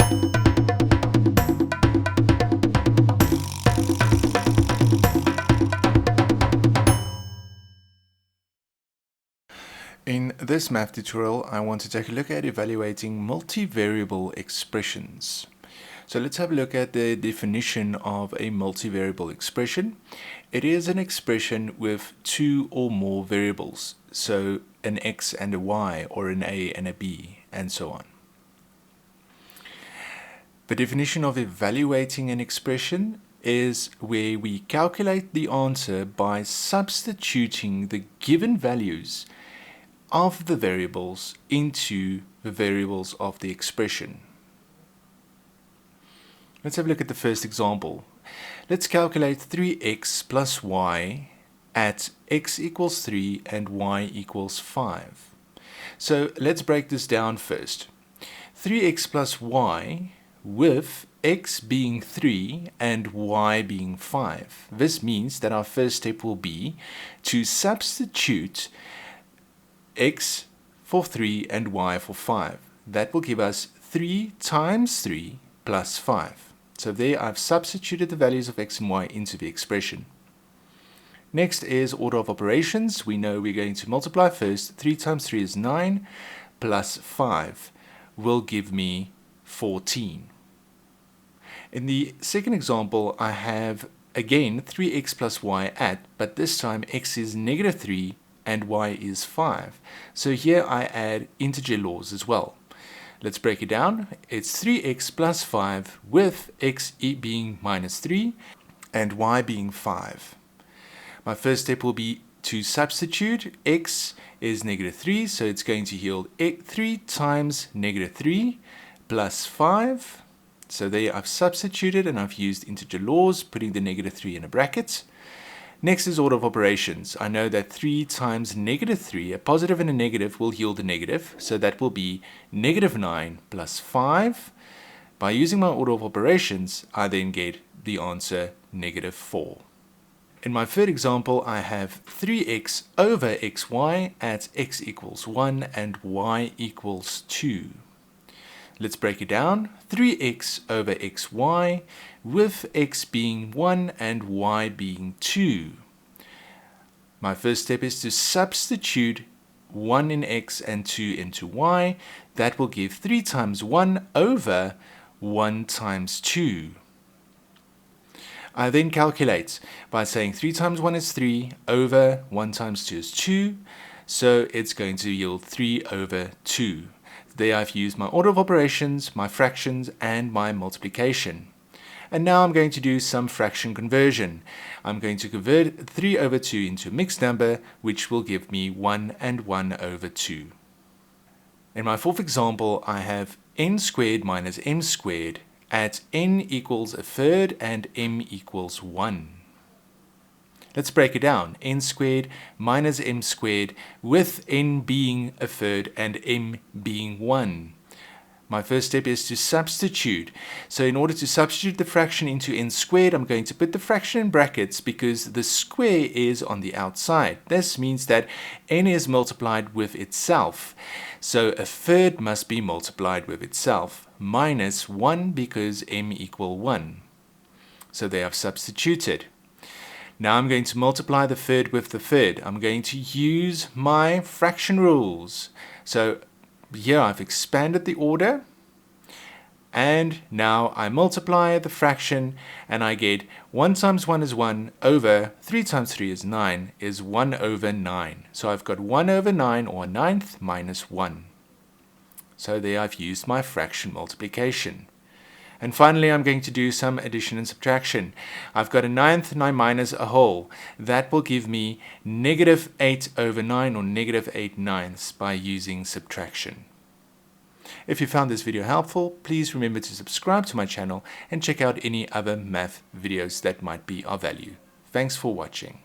In this math tutorial, I want to take a look at evaluating multivariable expressions. So let's have a look at the definition of a multivariable expression. It is an expression with two or more variables, so an x and a y, or an a and a b, and so on. The definition of evaluating an expression is where we calculate the answer by substituting the given values of the variables into the variables of the expression. Let's have a look at the first example. Let's calculate 3x plus y at x equals 3 and y equals 5. So let's break this down first. 3x plus y with x being 3 and y being 5. This means that our first step will be to substitute x for 3 and y for 5. That will give us 3 times 3 plus 5. So there I've substituted the values of x and y into the expression. Next is order of operations. We know we're going to multiply first. 3 times 3 is 9 plus 5 will give me 14. In the second example, I have again 3x plus y at, but this time x is negative 3 and y is 5. So here I add integer laws as well. Let's break it down. It's 3x plus 5 with x being minus 3 and y being 5. My first step will be to substitute. X is negative 3, so it's going to yield 3 times negative 3 plus 5. So there I've substituted and I've used integer laws, putting the negative 3 in a bracket. Next is order of operations. I know that 3 times negative 3, a positive and a negative, will yield a negative. So that will be negative 9 plus 5. By using my order of operations, I then get the answer negative 4. In my third example, I have 3x over xy at x equals 1 and y equals 2. Let's break it down. 3x over xy with x being 1 and y being 2. My first step is to substitute 1 in x and 2 into y. That will give 3 times 1 over 1 times 2. I then calculate by saying 3 times 1 is 3 over 1 times 2 is 2. So it's going to yield 3 over 2. There I've used my order of operations, my fractions, and my multiplication. And now I'm going to do some fraction conversion. I'm going to convert 3 over 2 into a mixed number, which will give me 1 and 1 over 2. In my fourth example, I have n squared minus m squared at n equals a third and m equals 1. Let's break it down. N squared minus m squared with n being a third and m being 1. My first step is to substitute. So in order to substitute the fraction into n squared, I'm going to put the fraction in brackets because the square is on the outside. This means that n is multiplied with itself. So a third must be multiplied with itself, minus 1 because m equal 1. So they have substituted. Now I'm going to multiply the third with the third. I'm going to use my fraction rules. So here I've expanded the order, and now I multiply the fraction and I get 1 times 1 is 1 over 3 times 3 is 9 is 1 over 9. So I've got 1 over 9 or 9th minus 1. So there I've used my fraction multiplication. And finally, I'm going to do some addition and subtraction. I've got a 9th and I minus a whole. That will give me negative 8 over 9 or negative 8 ninths by using subtraction. If you found this video helpful, please remember to subscribe to my channel and check out any other math videos that might be of value. Thanks for watching.